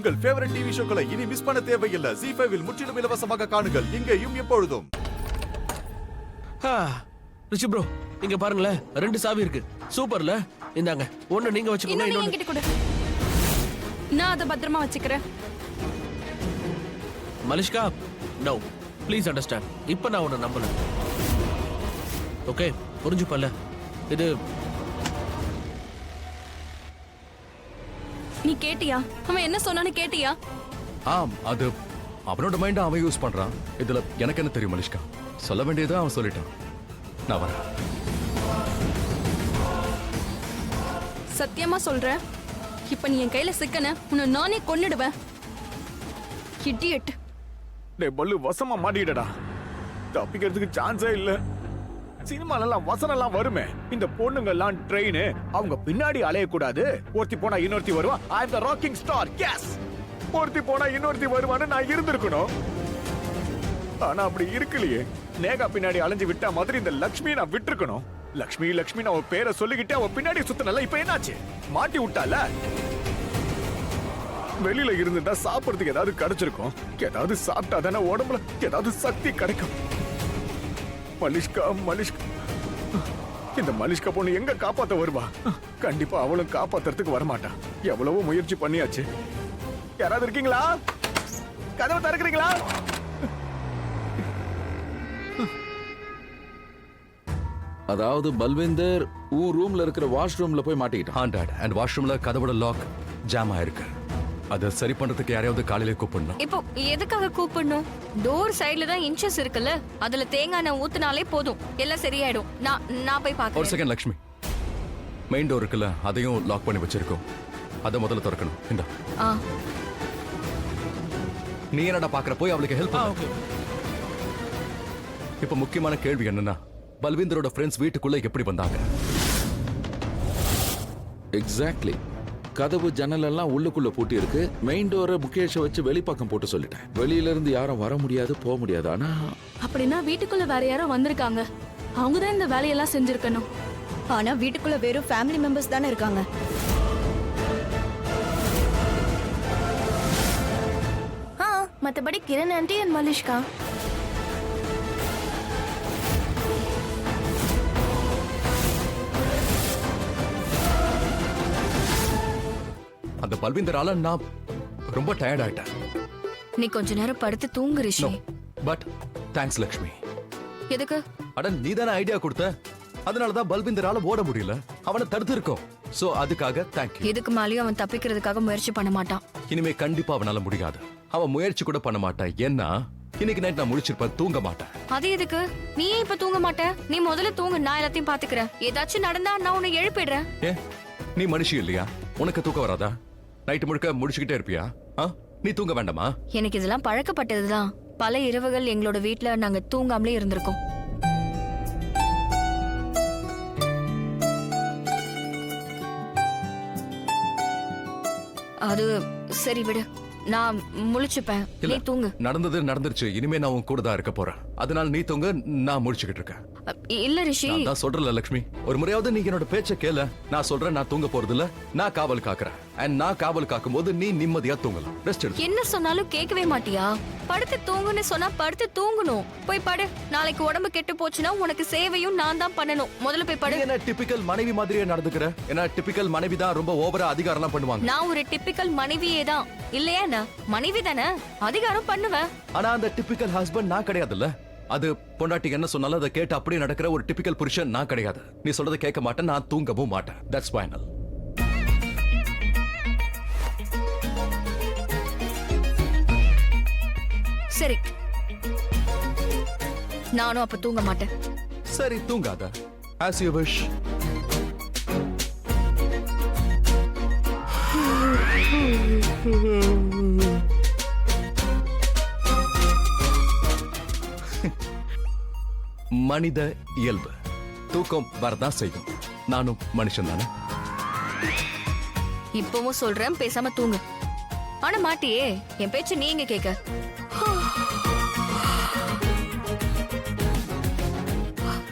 உங்கள் favourite TV ஷோக்களை இனி miss பண்ண தேவையில்லை. ZEE5 இல் முற்றிலும் இலவசமாக காணுங்கள். இங்கேயும் எப்பொழுதும். ரிஷி ப்ரோ, இங்க பாருங்களேன், 2 சாவி இருக்கு. சூப்பர்ல. இந்தாங்க, ஒண்ணு நீங்க வச்சுக்கோங்க, இன்னொன்னு இன்னொன்னு என்கிட்ட கொடு. நான் அதை பத்திரமா வச்சுக்கிறேன். Malishka, no please understand. இப்ப நான் உன்னை நம்பல. ஓகே, புரிஞ்சுப்பல்ல? இது நீ கேட்டியா? அவன் என்ன சொன்னான்னு கேட்டியா? ஆம், அது அவனோட மைண்ட் அவன் யூஸ் பண்றான். இதுல எனக்கு என்ன தெரியும் மலிஷ்கா? சொல்ல வேண்டியதை அவன் சொல்லிட்டான். நான் வரேன். சத்தியமா சொல்றேன், இப்ப நீ என் கையில சிக்கன உன்னை நானே கொன்னுடுவேன். இடியட். டேய் பல்லு, வசமா மாட்டிக்கிட்டடா. தப்பிக்கிறதுக்கு சான்ஸே இல்ல. சினிமாலெல்லாம் வசனம் எல்லாம் வருமே, இந்த பொண்ணுங்க எல்லாம் ட்ரெயின், அவங்க பின்னாடி அலையக்கூடாது. ஒருத்தி போனா இன்னொருத்தி வருவா. ஐ அம் தி ராக்கிங் ஸ்டார். எஸ், ஒருத்தி போனா இன்னொருத்தி வருவான்னு நான் இருந்திருக்கணும். ஆனா அப்படி இருக்கலையே. நேகா பின்னாடி அலைஞ்சு விட்டா மாதிரி இந்த லக்ஷ்மி நான் விட்டுருக்கணும். லக்ஷ்மி லக்ஷ்மி அவ பேரை சொல்லிக்கிட்டே அவ பின்னாடி சுத்தினல. இப்ப என்னாச்சு? மாட்டி விட்டால. வெளியில இருந்துட்டா சாப்பிடுறதுக்கு ஏதாவது கிடைச்சிருக்கும். ஏதாவது சாப்பிட்டா தானே உடம்புல ஏதாவது சக்தி கிடைக்கும். மலிஷ்கா, மலிஷ்கா, இந்த மலிஷ்கா பொண்ணு எங்க காப்பாத்த வருவா? கண்டிப்பா அவளும் காப்பாத்துறதுக்கு வரமாட்டா. எவ்வளவோ முயற்சி பண்ணியாச்சு. யாராவது இருக்கீங்களா? கதவை திறக்கிறீங்களா? அதாவது பல்விந்தர் உன் ரூம்ல இருக்கிற வாஷ்ரூம்ல போய் மாட்டிக்கிட்டான். டாட், அண்ட் வாஷ்ரூம்ல கதவோட லாக் ஜாம் ஆயிருக்கு. அதை சரி பண்றதுக்கு யாரையாவது காலையில கூப்பிடணும். இப்போ எதுக்காக கூப்பிடணும்? டோர் சைடுல தான் இன்ச்சஸ் இருக்குல்ல, அதுல தேங்காய் எண்ணெய் ஊத்துனாலே போதும், எல்லாம் சரியாயிடும். நான் போய் ஒரு பார்க்கறேன். செகண்ட் லக்ஷ்மி, மெயின் டோர் இருக்குல்ல, அதையும் லாக் பண்ணி வச்சிருக்கோம். அதை முதல்ல திறக்கணும். இந்த ஆ, நீ என்னடா பாக்குற? போய் அவளுக்கு ஹெல்ப் ஓகே. இப்ப முக்கியமான கேள்வி என்னன்னா, பல்விந்தரோட ஃப்ரெண்ட்ஸ் வீட்டுக்குள்ள எப்படி வந்தாங்க? எக்ஸாக்ட்லி. கதவு ஜன்னல் எல்லாம் உள்ளுக்குள்ள பூட்டி இருக்கு. மெயின் டோரை முகேஷை வச்சு வெளிப்பக்கம் போட்டு சொல்லிட்டேன். வெளியில இருந்து யாரும் வர முடியாது, போக முடியாது. ஆனா அப்படின்னா வீட்டுக்குள்ள வேற யாரோ வந்திருக்காங்க. அவங்க தான் இந்த வேலையெல்லாம் செஞ்சிருக்கணும். ஆனா வீட்டுக்குள்ள வெறும் ஃபேமிலி மெம்பர்ஸ் தானே இருக்காங்க. மத்தபடி கிரண் ஆண்டி அண்ட் மலிஷ்கா. அந்த பல்விந்தரால நான் ரொம்ப டயர்ட் ஆயிட்டேன். நீ கொஞ்ச நேரம் படுத்து தூங்கு ரிஷி. But thanks Lakshmi. எதுக்கு? அட, நீ தானே ஐடியா கொடுத்த. அதனாலதான் பல்விந்தரால ஓட முடியல. அவனை தடுத்து இருக்கோம். சோ அதுக்காக தேங்க்யூ. இதுக்கு மேலேயும் அவன் தப்பிக்கிறதுக்காக முயற்சி பண்ண மாட்டான். இனிமே கண்டிப்பா அவனால முடியாது. அவன் முயற்சி கூட பண்ண மாட்டான். ஏன்னா இன்னைக்கு நைட் நான் முடிச்சிருப்பேன், தூங்க மாட்டேன். அது எதுக்கு? நீ ஏன் இப்ப தூங்க மாட்ட? நீ முதல்ல தூங்கு, நான் எல்லாத்தையும் பாத்துக்கிறேன். ஏதாச்சும் நடந்தா நான் உன்னை எழுப்பிடுறேன். ஏன், நீ மனுஷி இல்லையா? உனக்கு தூக்கம் வராதா? நைட்டு முழுக்க முடிச்சுக்கிட்டே இருப்பியா? நீ தூங்க வேண்டாமா? எனக்கு இதெல்லாம் பழக்கப்பட்டதுதான். பல இரவுகள் எங்களோட வீட்ல நாங்க தூங்காமலே இருந்திருக்கோம். அது சரி, விடு, நான் முழிச்சுப்பேன். நீ தூங்கு. நடந்தது நடந்துருச்சு. இனிமே நான் உன் கூட தான் இருக்க போறேன். அதனால நீ தூங்க, நான் முடிச்சுக்கிட்டு இருக்கேன். இல்ல ரிஷி, நான் சொல்றேன்ல லக்ஷ்மி, ஒரு முறையாவது நீங்க என்னோட பேச்ச கேள. நான் சொல்றேன், நான் தூங்க போறது இல்ல, நான் காவல் காக்குறேன். அண்ட் நான் காவல் காக்கும் போது நீ நிம்மதியா தூங்கலாம். ரெஸ்ட் எடு. என்ன சொன்னாலும் கேட்கவே மாட்டியா? படுத்து தூங்குன்னு சொன்னா படுத்து தூங்கணும். போய் படு. நாளைக்கு உடம்பு கெட்டு போச்சுன்னா உனக்கு சேவையும் நான் தான் பண்ணணும். முதல்ல போய் படு. என்ன டிபிக்கல் மனைவி மாதிரியே நடந்துக்கிற? ஏன்னா டிபிக்கல் மனைவி தான் ரொம்ப ஓவரா அதிகாரம்லாம் பண்ணுவாங்க. நான் ஒரு டிபிக்கல் மனைவியே தான். இல்லையா? நான் மனைவி தானே, அதிகாரம் பண்ணுவேன். ஆனா அந்த டிபிக்கல் ஹஸ்பண்ட் நான் கிடையாதுல்ல. அது பொண்டாட்டி என்ன சொன்னாலும் அதை கேட்டு அப்படியே நடக்கிற ஒரு டிபிக்கல் புருஷன் நான் கிடையாது. நீ சொல்றதை கேட்க மாட்டேன், நான் தூங்கவும் மாட்டேன். That's final. சரி, நானும் அப்ப தூங்க மாட்டேன். சரி, தூங்காத. As you wish. மனித இயல்பு, தூக்கம் வரதான் செய்யும். நானும் மனுஷன் தானே. இப்பவும் சொல்றேன், பேசாம தூங்கு. ஆனா மாட்டியே, என் பேச்சு நீங்க கேட்க.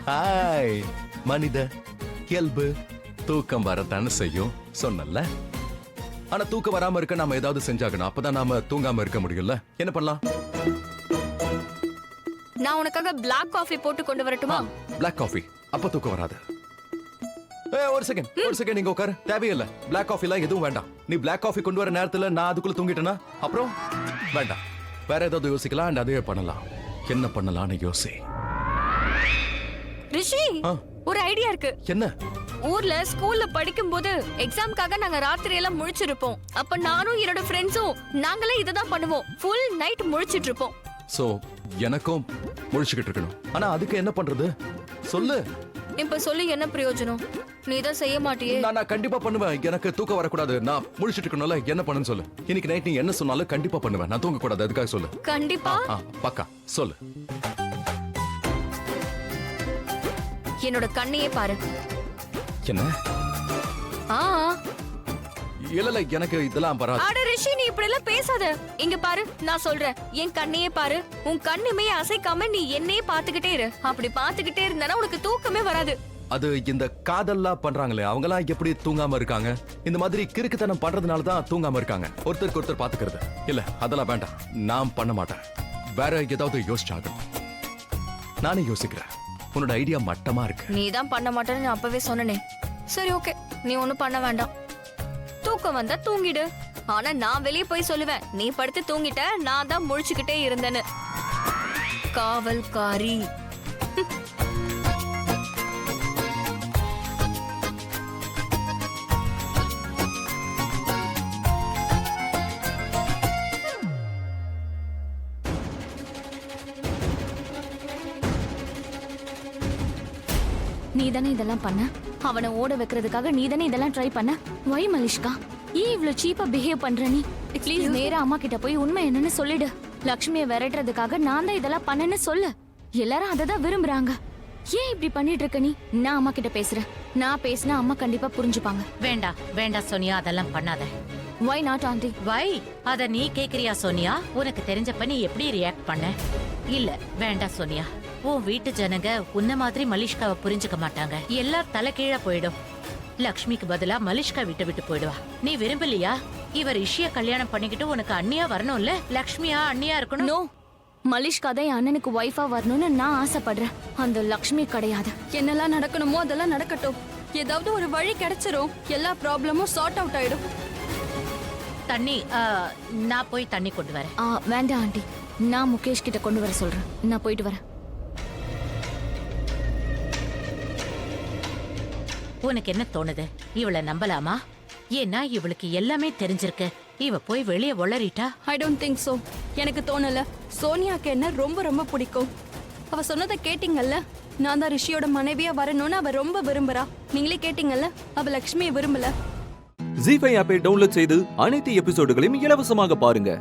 ஹாய், மனித இயல்பு, தூக்கம் வரத்தானே செய்யும் சொன்னல. ஆனா தூக்கம் வராம இருக்க நாம ஏதாவது செஞ்சாகணும். அப்பதான் நாம தூங்காம இருக்க முடியும்ல. என்ன பண்ணலாம்? நான் உனக்காக பிளாக் காஃபி போட்டு கொண்டு வரட்டுமா? Black coffee. அப்ப தூக்கம் வராது. ஒரு செகண்ட் நீங்க உட்காரு. தேவையில்லை. பிளாக் காஃபி எல்லாம் எதுவும் வேண்டாம். நீ பிளாக் காஃபி கொண்டு வர நேரத்துல நான் அதுக்குள்ள தூங்கிட்டேனா அப்புறம் வேண்டாம். வேற ஏதாவது யோசிக்கலாம். and அதே பண்ணலாம். என்ன பண்ணலாம்னு யோசி. ரிஷி, ஒரு ஐடியா இருக்கு. என்ன? ஊர்ல ஸ்கூல்ல படிக்கும்போது எக்ஸாம்க்காக நாங்க ராத்திரி எல்லாம் முழிச்சிருப்போம். அப்ப நானும் என்னோட ஃப்ரெண்ட்ஸும் நாங்களே இததான் பண்ணுவோம். ஃபுல் நைட் முழிச்சிட்டு இருப்போம். சோ எனக்கும் முழிச்சுக்கிட்டு இருக்கணும். ஆனா அதுக்கு என்ன பண்றது சொல்லு. இப்ப சொல்லி என்ன பிரயோஜனம்? நீ தான் செய்ய மாட்டியே. நான் கண்டிப்பா பண்ணுவேன். எனக்கு தூக்கம் வரக்கூடாது. நான் முழிச்சிட்டு இருக்கணும்ல. என்ன பண்ணுன்னு சொல்லு. இன்னைக்கு நைட் நீ என்ன சொன்னாலும் கண்டிப்பா பண்ணுவேன். நான் தூங்க கூடாது. அதுக்காக சொல்லு. கண்டிப்பா. பக்கா சொல்லு. என்னோட கண்ணையே பாரு. என்ன? இல்ல எனக்கு இதெல்லாம் வராது. அட ரிஷி, நீ இப்படி எல்லாம் பேசாத. இங்க பாரு, நான் சொல்றேன். என் கண்ணையே பாரு. உன் கண்ணுமே அசைக்காம நீ என்னையே பாத்துக்கிட்டே இரு. அப்படி பாத்துக்கிட்டே இருந்தா உனக்கு தூக்கமே வராது. அது இந்த காதல்லாம் பண்றாங்களே அவங்க எல்லாம் எப்படி தூங்காம இருக்காங்க? இந்த மாதிரி கிறுக்குத்தனம் பண்றதுனால தான் தூங்காம இருக்காங்க. ஒருத்தருக்கு ஒருத்தர் பாத்துக்கிறது. இல்ல அதெல்லாம் வேண்டாம். நான் பண்ண மாட்டேன். வேற ஏதாவது யோசிச்சாகணும். நானே யோசிக்கிறேன். உன்னோட ஐடியா மட்டமா இருக்கு. நீ தான் பண்ண மாட்டேன்னு நான் அப்பவே சொன்னனே. சரி ஓகே, நீ ஒண்ணும் பண்ண வேண்டாம். தூக்கம் வந்தா தூங்கிடு. ஆனா நான் வெளியே போய் சொல்லுவேன், நீ படுத்து தூங்கிட்ட, நான் தான் முழிச்சுக்கிட்டே இருந்தேன்னு. காவல்காரி. நீ தானே இதெல்லாம் பண்ண? அவனை ஓட வைக்கிறதுக்காக நீ தானே இதெல்லாம் ட்ரை பண்ண? வை மலிஷ்கா, ஏன் இவ்ளோ சீப்பா பிஹேவ் பண்ற நீ? ப்ளீஸ் நேரா அம்மா கிட்ட போய் உண்மை என்னன்னு சொல்லிடு. லக்ஷ்மியை விரட்டுறதுக்காக நான் தான் இதெல்லாம் பண்ணேன்னு சொல்லு. எல்லாரும் அதை தான் விரும்புறாங்க. ஏன் இப்படி பண்ணிட்டு இருக்க நீ? நான் அம்மா கிட்ட பேசுறேன். நான் பேசினா அம்மா கண்டிப்பா புரிஞ்சுப்பாங்க. வேண்டாம் சோனியா, அதெல்லாம் பண்ணாத. Why not aunty? வை அத நீ கேக்குறியா சோனியா? உனக்கு தெரிஞ்சப்ப நீ எப்படி ரியாக்ட் பண்ண? இல்ல வேண்டாம் சோனியா. உன் வீட்டு ஜனங்க உன்ன மாதிரி மலிஷ்காவை புரிஞ்சுக்க மாட்டாங்க. எல்லாம் தலைகீழா போயிடும். லக்ஷ்மிக்கு பதிலா மலிஷ்கா விட்டு போயிடுவா. நீ விரும்பலையா? இவர் ரிஷிய கல்யாணம் பண்ணிக்கிட்டு உனக்கு அண்ணியா வரணும்ல? லக்ஷ்மியா அண்ணியா இருக்கணும்? நோ, மலிஷ்கா தான் என் அண்ணனுக்கு ஒய்ஃபா வரணும்னு நான் ஆசைப்படுறேன். அந்த லக்ஷ்மி கிடையாது. என்னெல்லாம் நடக்கணுமோ அதெல்லாம் நடக்கட்டும். ஏதாவது ஒரு வழி கிடைச்சிரும். எல்லா ப்ராப்ளமும் சார்ட் அவுட் ஆயிடும். தண்ணி, நான் போய் தண்ணி கொண்டு வரேன். வேண்டாம் ஆண்டி, நான் முகேஷ் கிட்ட கொண்டு வர சொல்றேன். நான் போயிட்டு வரேன். உனக்கு என்ன தோணுது? இவளை நம்பலாமா? ஏன்னா இவளுக்கு எல்லாமே தெரிஞ்சிருக்கு. இவ போய் வெளியே ஒளறிட்டா. I don't think so. எனக்கு தோணல. சோனியாக்கு என்ன ரொம்ப ரொம்ப பிடிக்கும். அவ சொன்னதை கேட்டீங்கல்ல? நான் தான் ரிஷியோட மனைவியா வரணும்னு அவ ரொம்ப விரும்புறா. நீங்களே கேட்டீங்கல்ல, அவ லக்ஷ்மியை விரும்பல. ஜீ5 ஆப்பை டவுன்லோட் செய்து அனைத்து எபிசோடுகளையும் இலவசமாக பாருங்க.